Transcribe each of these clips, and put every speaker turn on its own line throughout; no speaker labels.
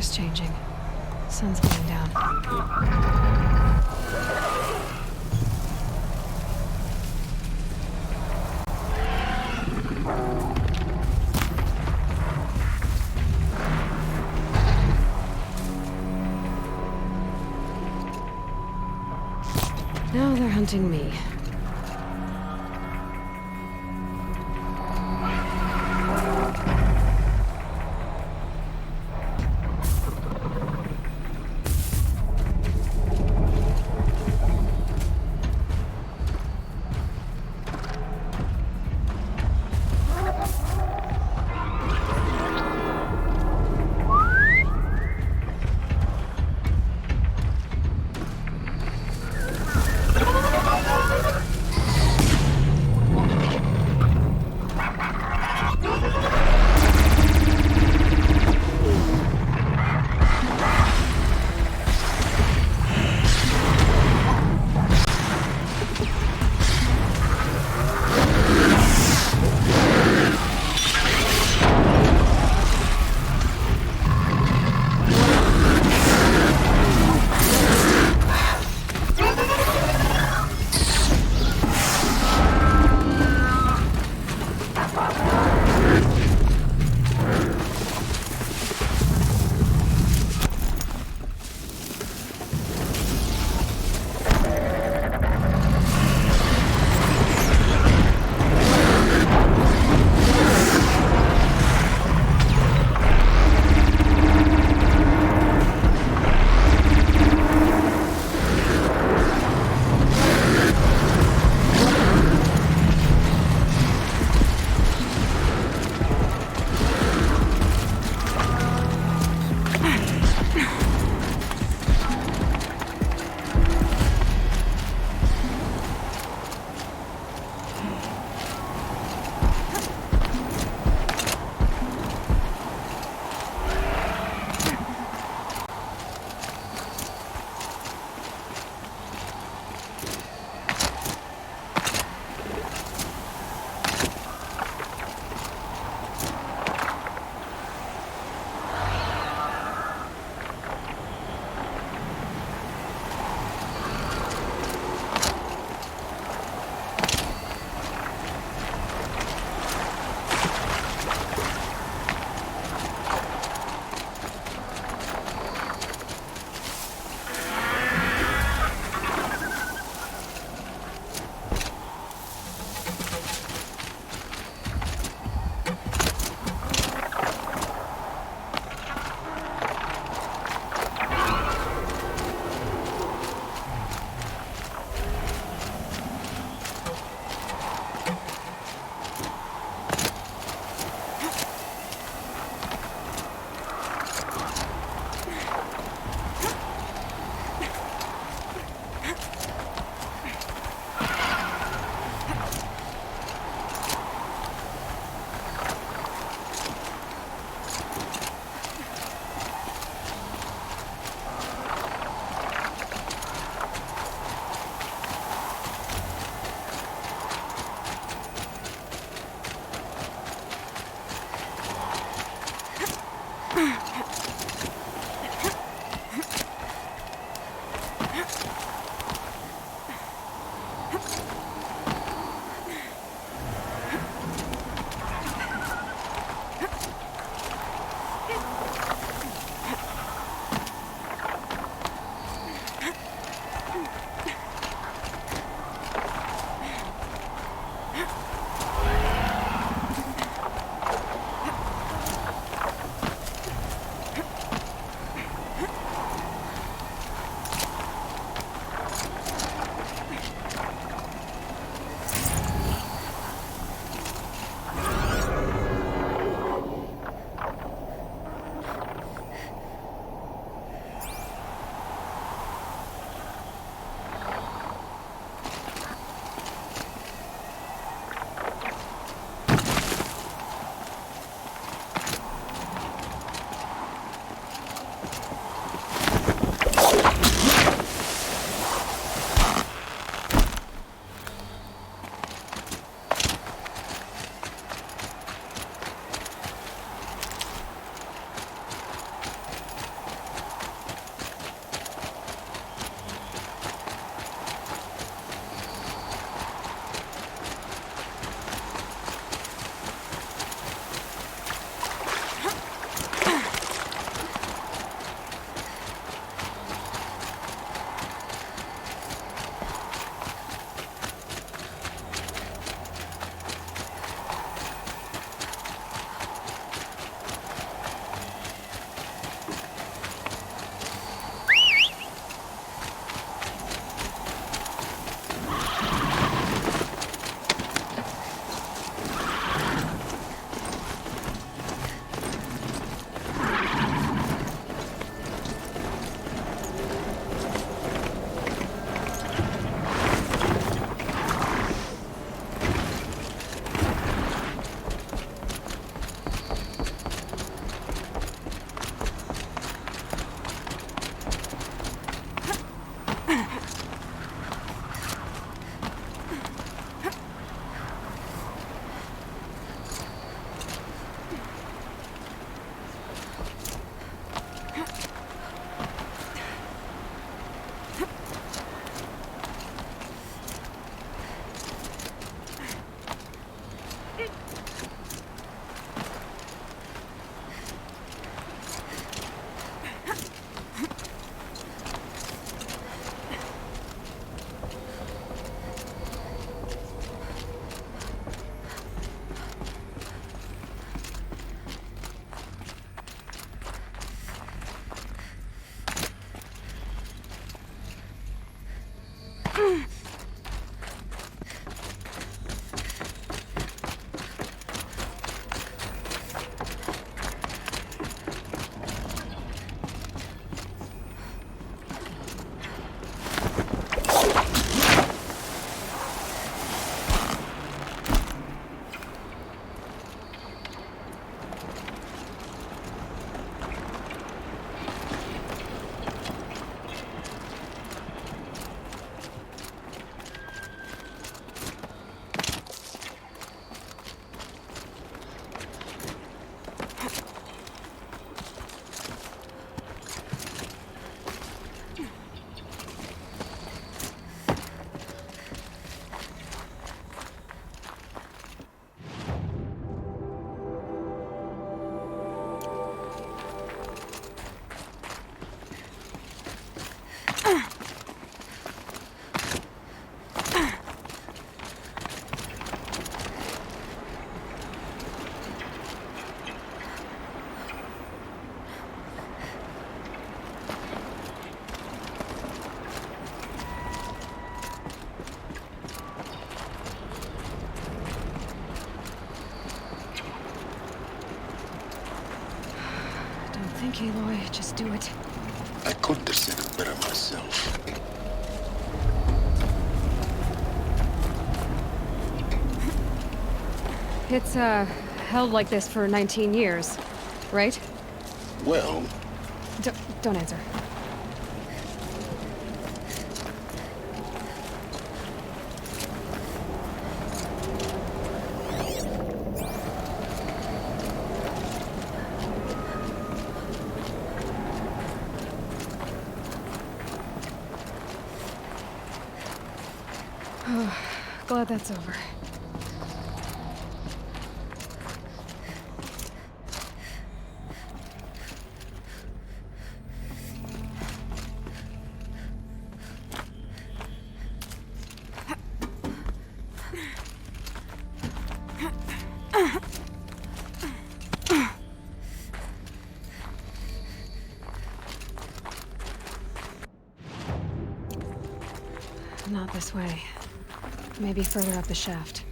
weather's changing. Sun's going down. Now they're hunting me. think, Aloy. Just do it.
I couldn't have said it better myself.
It's, held like this for 19 years, right?
Well,
Don't answer. Glad that's over. Not this way. Maybe further up the shaft.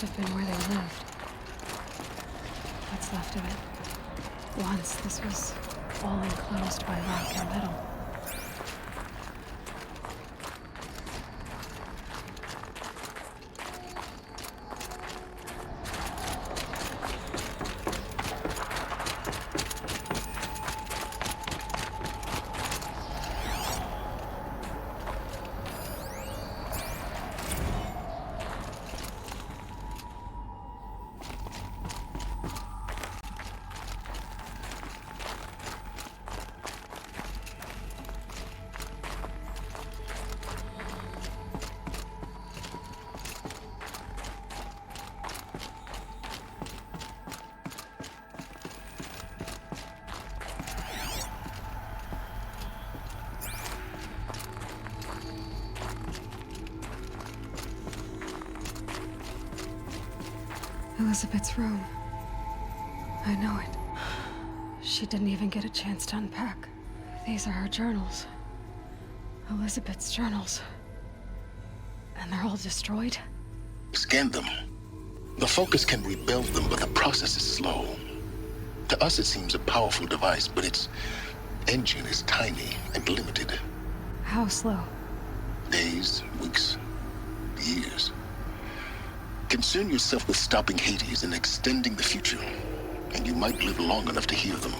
have been where they lived. What's left of it. Once, this was all enclosed by rock and metal. Elizabeth's room. I know it. She didn't even get a chance to unpack. These are her journals. Elizabeth's journals. And they're all destroyed?
Scan them. The Focus can rebuild them, but the process is slow. To us, it seems a powerful device, but its engine is tiny and limited.
How slow?
Days, weeks, years. Concern yourself with stopping Hades and extending the future, and you might live long enough to hear them.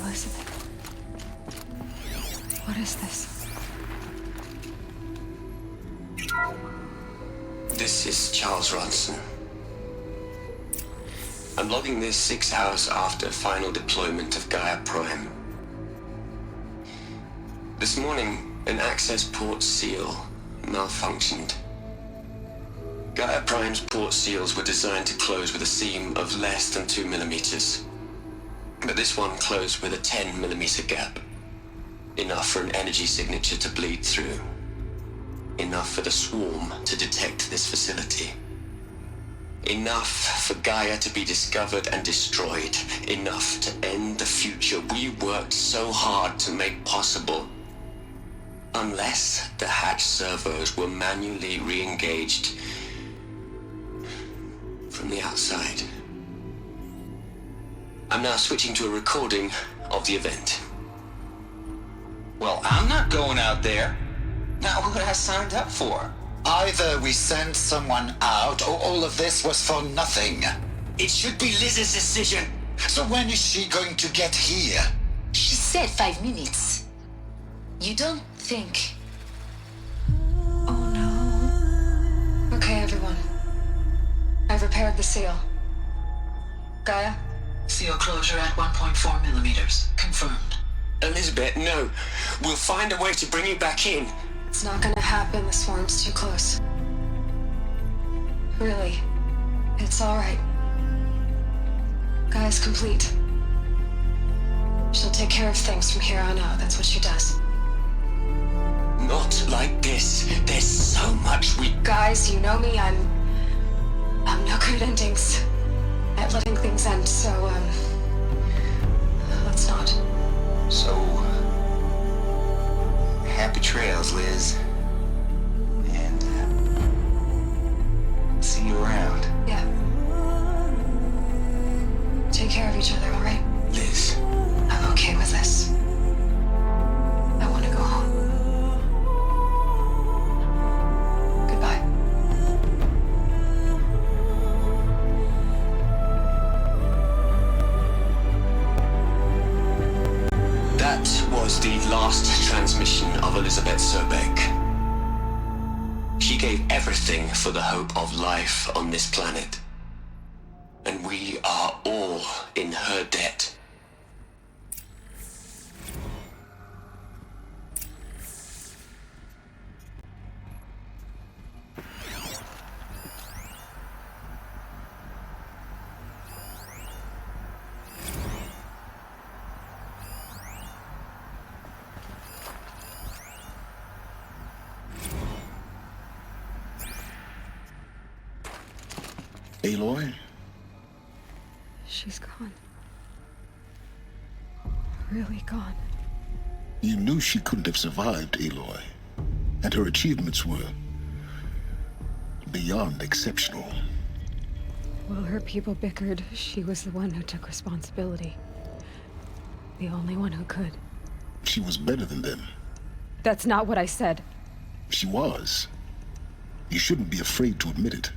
Elizabeth. What is this?
This is Charles Ronson. I'm logging this 6 hours after final deployment of Gaia Prime. This morning, an access port seal malfunctioned. Gaia Prime's port seals were designed to close with a seam of less than 2 millimeters. But this one closed with a 10 millimeter gap. Enough for an energy signature to bleed through. Enough for the swarm to detect this facility. Enough for Gaia to be discovered and destroyed. Enough to end the future we worked so hard to make possible. Unless the hatch servos were manually re-engaged from the outside. I'm now switching to a recording of the event.
Well, I'm not going out there. Not what I signed up for.
Either we send someone out, or all of this was for nothing.
It should be Liz's decision.
So when is she going to get here?
She said 5 minutes. You don't think...
Oh no. Okay, everyone. I've repaired the seal. Gaia?
Seal closure at 1.4 millimeters. Confirmed.
Elizabeth, no. We'll find a way to bring you back in.
It's not gonna happen. The swarm's too close. Really. It's alright. Gaia's complete. She'll take care of things from here on out. That's what she does.
Not like this. There's so much we...
Guys, you know me. I'm no good at endings. At letting things end, so, let's not.
So... happy trails, Liz. And, see you around.
Yeah. Take care of each other, alright?
Liz.
I'm okay with this. I want to go home. Goodbye.
That was the last transmission of Elizabeth Sobek. She gave everything for the hope of life on this planet. And we are all in her debt.
Aloy?
She's gone. really gone.
You knew she couldn't have survived, Aloy. And her achievements were beyond exceptional.
While her people bickered, she was the one who took responsibility. The only one who could.
She was better than them.
That's not what I said.
She was. You shouldn't be afraid to admit it.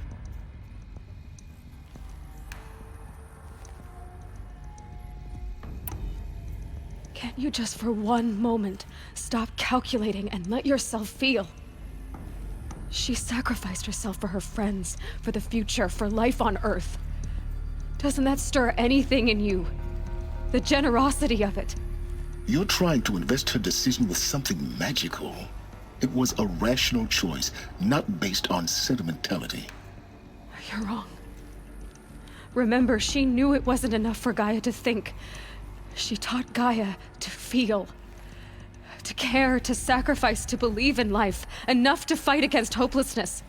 Can't you just for one moment stop calculating and let yourself feel? She sacrificed herself for her friends, for the future, for life on Earth. Doesn't that stir anything in you? The generosity of it.
You're trying to invest her decision with something magical. It was a rational choice, not based on sentimentality.
You're wrong. Remember, she knew it wasn't enough for Gaia to think. She taught Gaia to feel. To care, to sacrifice, to believe in life. Enough to fight against hopelessness.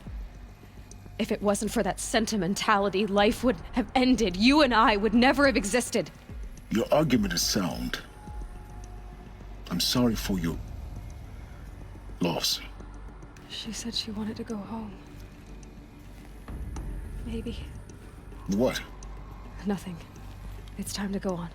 If it wasn't for that sentimentality, life would have ended. You and I would never have existed.
Your argument is sound. I'm sorry for your loss.
She said she wanted to go home. Maybe.
What?
Nothing. It's time to go on.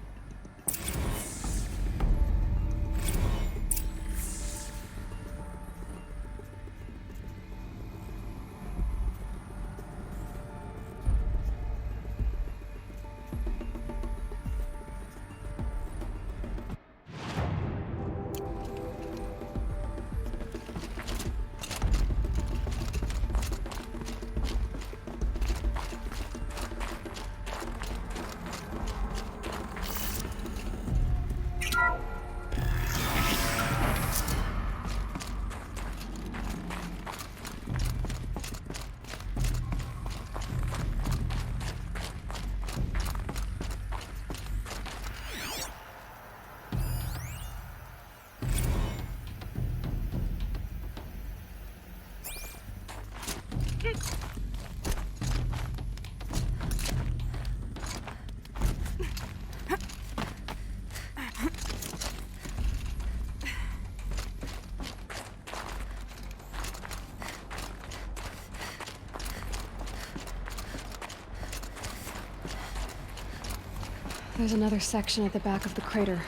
There's another section at the back of the crater.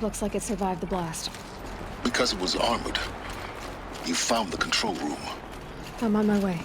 Looks like it survived the blast.
Because it was armored. You found the control room.
I'm on my way.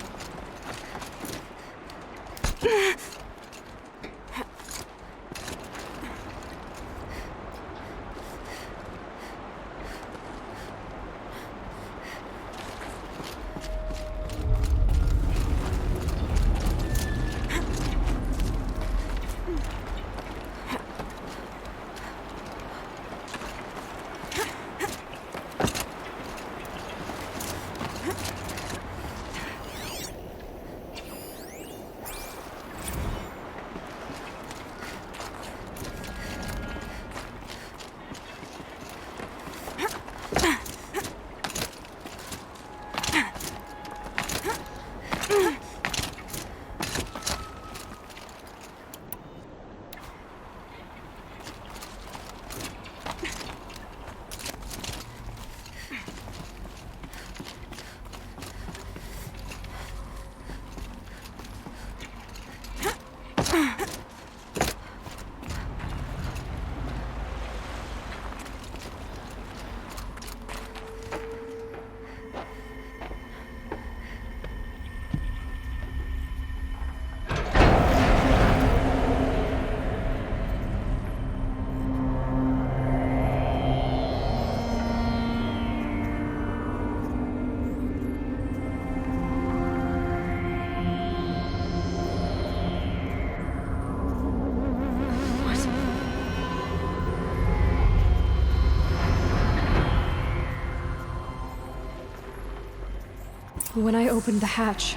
When I opened the hatch,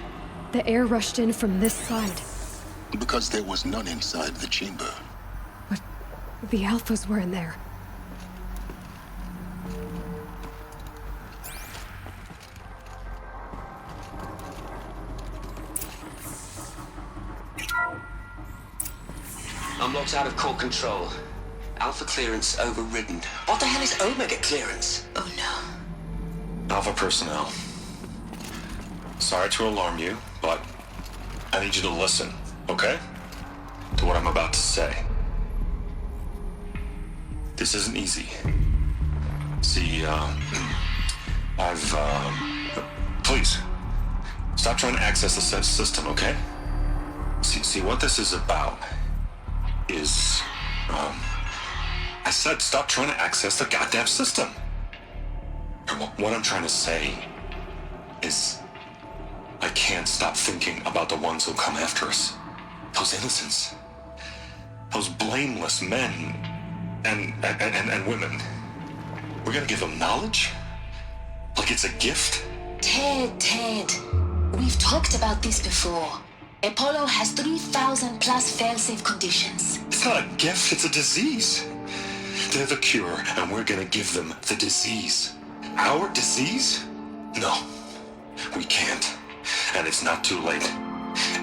the air rushed in from this side.
Because there was none inside the chamber.
But the Alphas were in there.
I'm locked out of core control. Alpha clearance overridden. What the hell is Omega clearance?
Oh no.
Alpha personnel. Sorry to alarm you, but I need you to listen, okay? To what I'm about to say. This isn't easy. See, please, stop trying to access the system, okay? See, what this is about is, I said stop trying to access the goddamn system. What I'm trying to say is, I can't stop thinking about the ones who'll come after us. Those innocents. Those blameless men and women. We're gonna give them knowledge? Like it's a gift?
Ted. We've talked about this before. Apollo has 3,000 plus fail-safe conditions.
It's not a gift, it's a disease. They're the cure, and we're gonna give them the disease. Our disease? No, we can't. And it's not too late.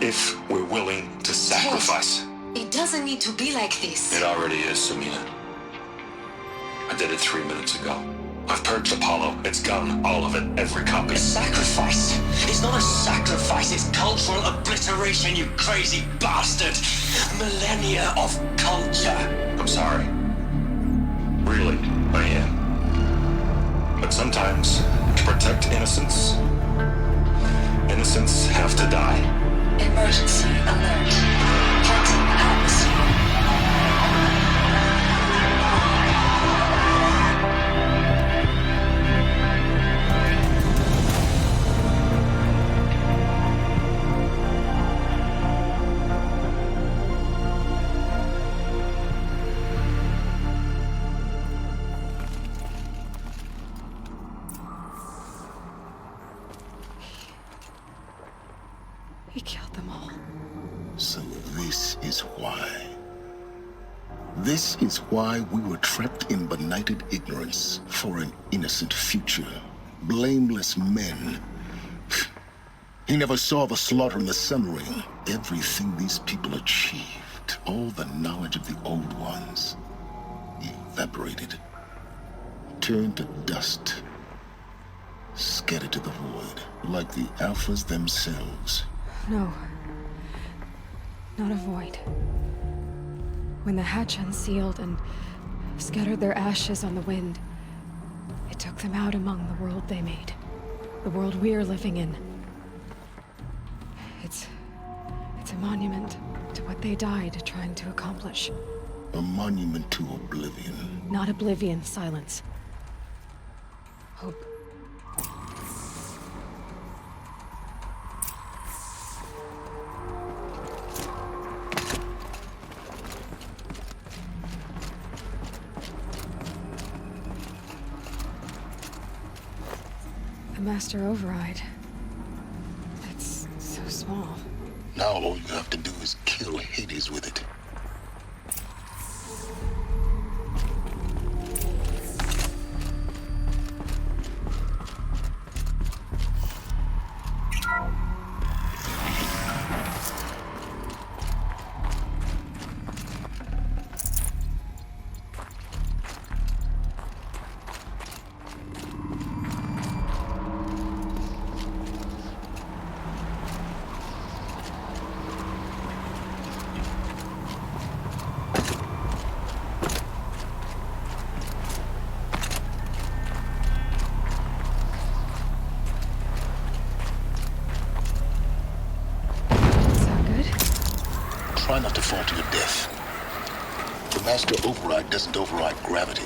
If we're willing to sacrifice.
Ted, it doesn't need to be like this.
It already is, Samina. I did it 3 minutes ago. I've purged Apollo. It's gone. All of it. Every copy.
A sacrifice? It's not a sacrifice, it's cultural obliteration, you crazy bastard! Millennia of culture!
I'm sorry. Really, I am. But sometimes, to protect innocence, innocents have to die.
Emergency alert. Cutting atmosphere.
He killed them all.
So this is why. This is why we were trapped in benighted ignorance for an innocent future. Blameless men. He never saw the slaughter in the Sun Ring. Everything these people achieved, all the knowledge of the old ones, evaporated, turned to dust, scattered to the void, like the Alphas themselves.
No. Not a void. When the hatch unsealed and scattered their ashes on the wind, it took them out among the world they made. The world we're living in. It's a monument to what they died trying to accomplish.
A monument to oblivion.
Not oblivion, silence. Hope. The Master Override. It's so small.
Now all you have to do is kill Hades with it. Try not to fall to your death. The Master Override doesn't override gravity.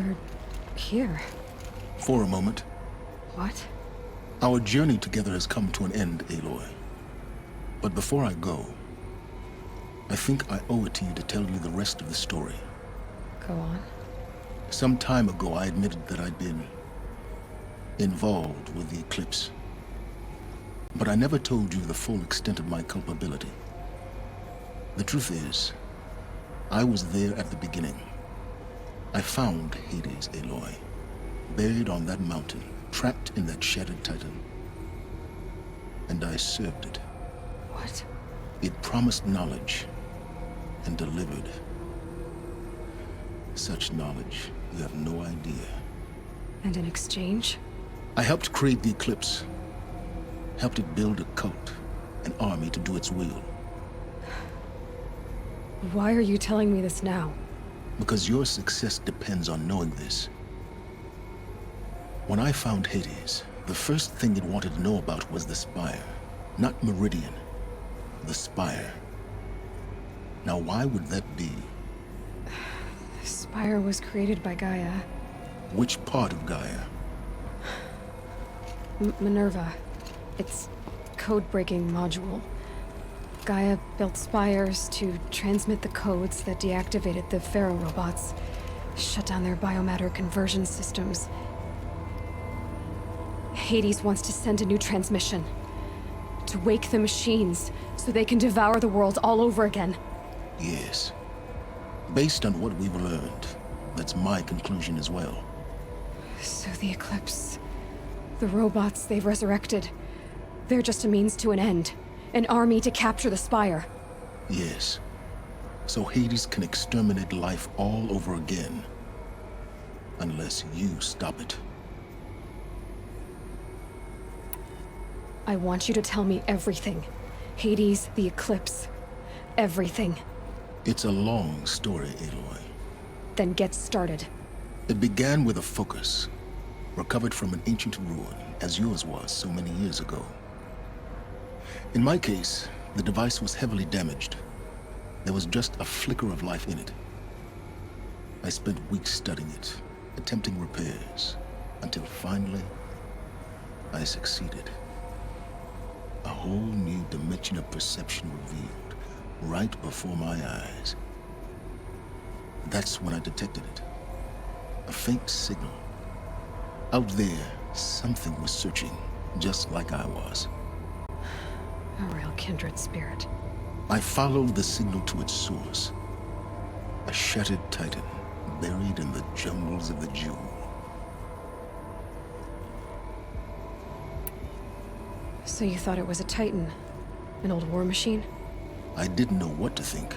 You're here.
For a moment.
What?
Our journey together has come to an end, Aloy. But before I go, I think I owe it to you to tell you the rest of the story.
Go on.
Some time ago, I admitted that I'd been involved with the eclipse. But I never told you the full extent of my culpability. The truth is, I was there at the beginning. I found Hades, Aloy, buried on that mountain, trapped in that shattered titan. And I served it.
What?
It promised knowledge and delivered. Such knowledge, you have no idea.
And in exchange?
I helped create the eclipse. Helped it build a cult, an army to do its will.
Why are you telling me this now?
Because your success depends on knowing this. When I found Hades, the first thing it wanted to know about was the Spire. Not Meridian. The Spire. Now why would that be?
The Spire was created by Gaia.
Which part of Gaia?
Minerva. Its code-breaking module. Gaia built spires to transmit the codes that deactivated the Pharaoh robots, shut down their biomatter conversion systems. Hades wants to send a new transmission. To wake the machines, so they can devour the world all over again.
Yes. Based on what we've learned, that's my conclusion as well.
So the Eclipse... the robots they've resurrected... they're just a means to an end. An army to capture the Spire.
Yes. So Hades can exterminate life all over again. Unless you stop it.
I want you to tell me everything. Hades, the Eclipse. Everything.
It's a long story, Aloy.
Then get started.
It began with a focus, recovered from an ancient ruin, as yours was so many years ago. In my case, the device was heavily damaged. There was just a flicker of life in it. I spent weeks studying it, attempting repairs, until finally, I succeeded. A whole new dimension of perception revealed, right before my eyes. That's when I detected it. A faint signal. Out there, something was searching, just like I was.
A real kindred spirit.
I followed the signal to its source. A shattered titan, buried in the jungles of the Jewel.
So you thought it was a titan? An old war machine?
I didn't know what to think.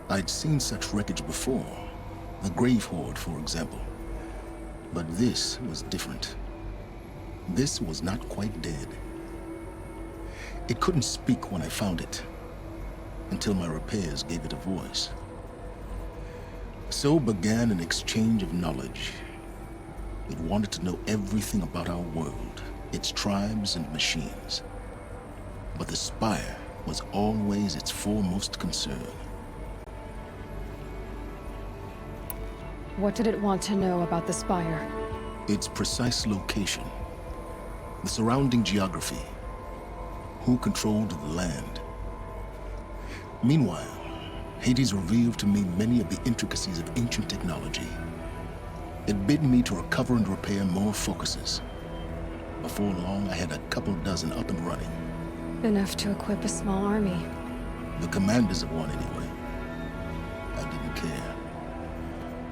I'd seen such wreckage before. The Grave Horde, for example. But this was different. This was not quite dead. It couldn't speak when I found it, until my repairs gave it a voice. So began an exchange of knowledge. It wanted to know everything about our world, its tribes and machines. But the Spire was always its foremost concern.
What did it want to know about the Spire?
Its precise location, the surrounding geography, who controlled the land. Meanwhile, Hades revealed to me many of the intricacies of ancient technology. It bid me to recover and repair more focuses. Before long, I had a couple dozen up and running.
Enough to equip a small army.
The commanders of one, anyway. I didn't care.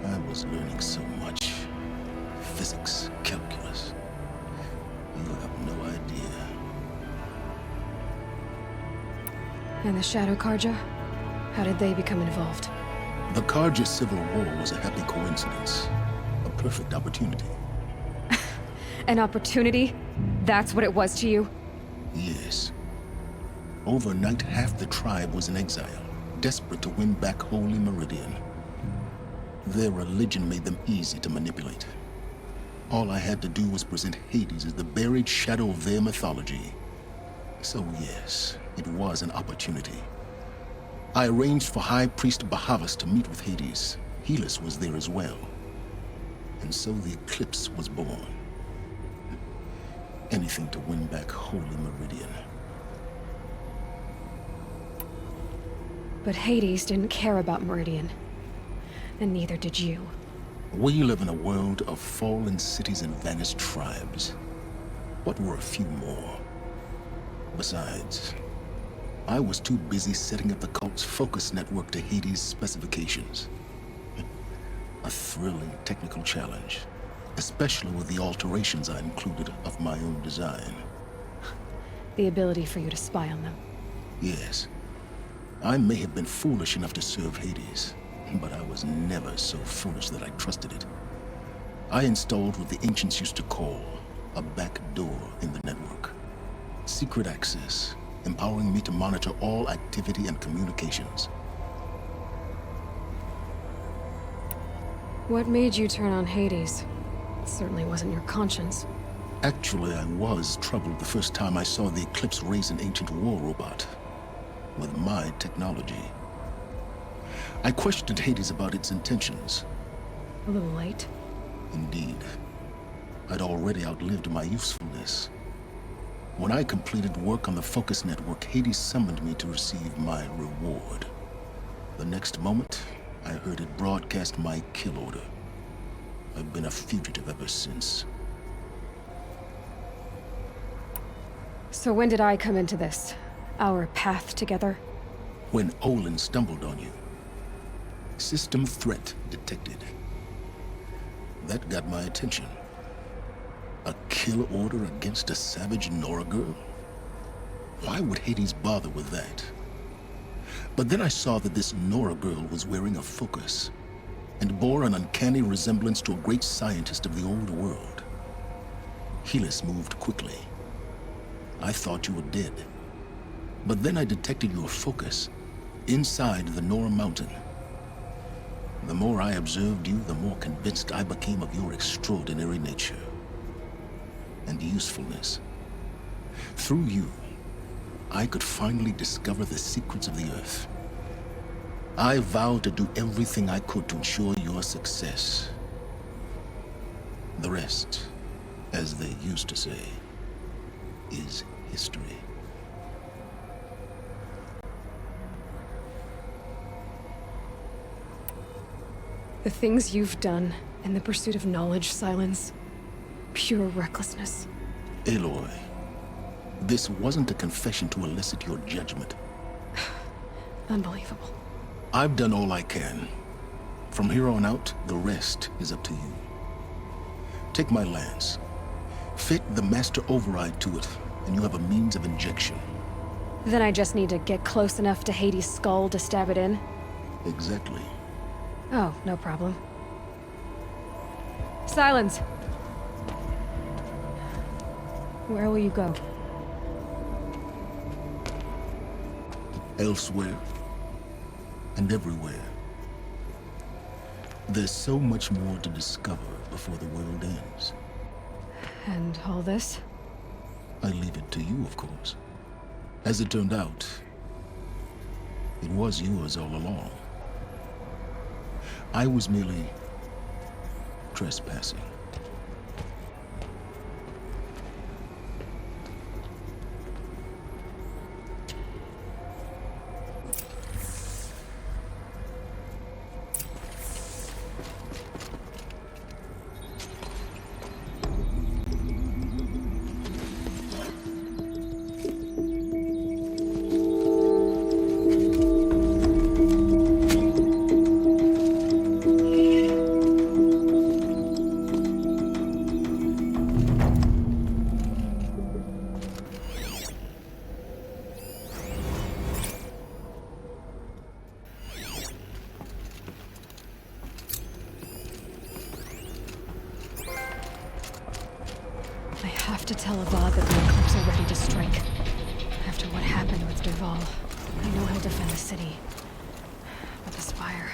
I was learning so much. Physics, calculus. You have no idea.
And the Shadow Karja? How did they become involved?
The Karja Civil War was a happy coincidence. A perfect opportunity.
An opportunity? That's what it was to you?
Yes. Overnight, half the tribe was in exile, desperate to win back Holy Meridian. Their religion made them easy to manipulate. All I had to do was present Hades as the buried shadow of their mythology. So yes, it was an opportunity. I arranged for High Priest Bahavas to meet with Hades. Helis was there as well. And so the eclipse was born. Anything to win back Holy Meridian.
But Hades didn't care about Meridian. And neither did you.
We live in a world of fallen cities and vanished tribes. What were a few more? Besides, I was too busy setting up the cult's focus network to Hades' specifications. A thrilling technical challenge, especially with the alterations I included of my own design.
The ability for you to spy on them.
Yes, I may have been foolish enough to serve Hades, but I was never so foolish that I trusted it. I installed what the ancients used to call a back door in the network. Secret access, empowering me to monitor all activity and communications.
What made you turn on Hades? It certainly wasn't your conscience.
Actually, I was troubled the first time I saw the Eclipse raise an ancient war robot with my technology. I questioned Hades about its intentions.
A little late.
Indeed. I'd already outlived my usefulness. When I completed work on the Focus Network, Hades summoned me to receive my reward. The next moment, I heard it broadcast my kill order. I've been a fugitive ever since.
So when did I come into this? Our path together?
When Olin stumbled on you. System threat detected. That got my attention. A kill order against a savage Nora girl? Why would Hades bother with that? But then I saw that this Nora girl was wearing a focus and bore an uncanny resemblance to a great scientist of the old world. Helis moved quickly. I thought you were dead. But then I detected your focus inside the Nora mountain. The more I observed you, the more convinced I became of your extraordinary nature and usefulness. Through you, I could finally discover the secrets of the Earth. I vowed to do everything I could to ensure your success. The rest, as they used to say, is history.
The things you've done in the pursuit of knowledge, Silence. Pure recklessness.
Aloy, this wasn't a confession to elicit your judgment.
Unbelievable.
I've done all I can. From here on out, the rest is up to you. Take my lance. Fit the master override to it, and you have a means of injection.
Then I just need to get close enough to Hades' skull to stab it in?
Exactly.
Oh, no problem. Silence! Where will you go?
Elsewhere. And everywhere. There's so much more to discover before the world ends.
And all this?
I leave it to you, of course. As it turned out, it was yours all along. I was merely trespassing.
I have to tell Avad that the Eclipse are ready to strike. After what happened with Derval, I know he'll defend the city. But the Spire...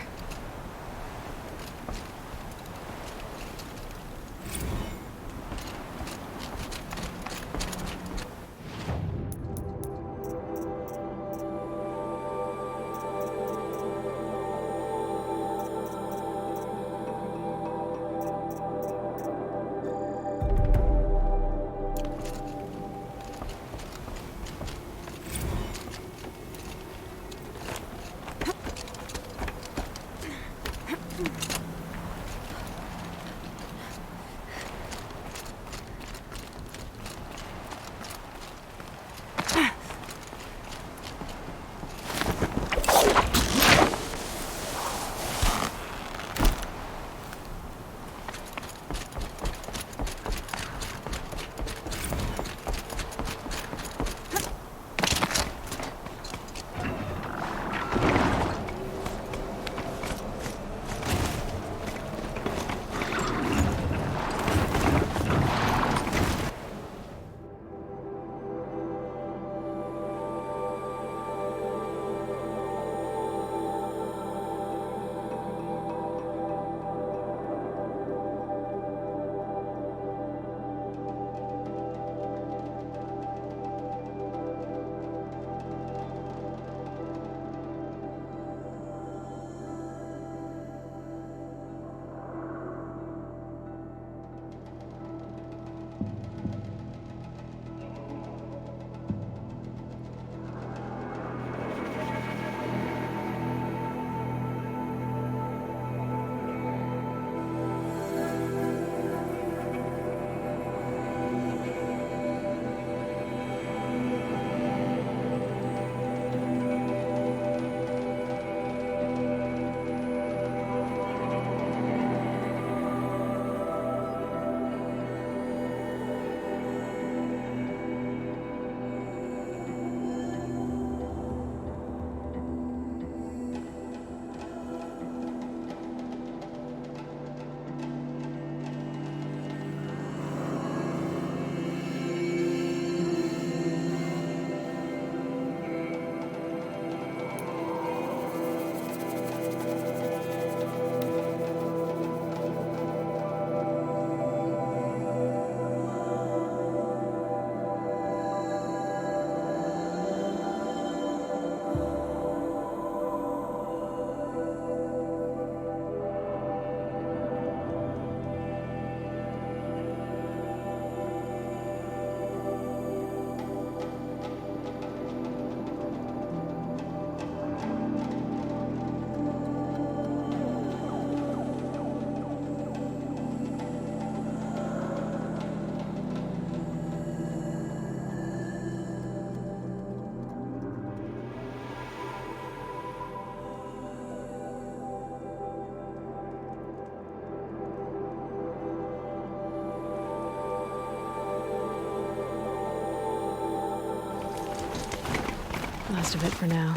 Last of it for now.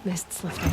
Mist's lifting.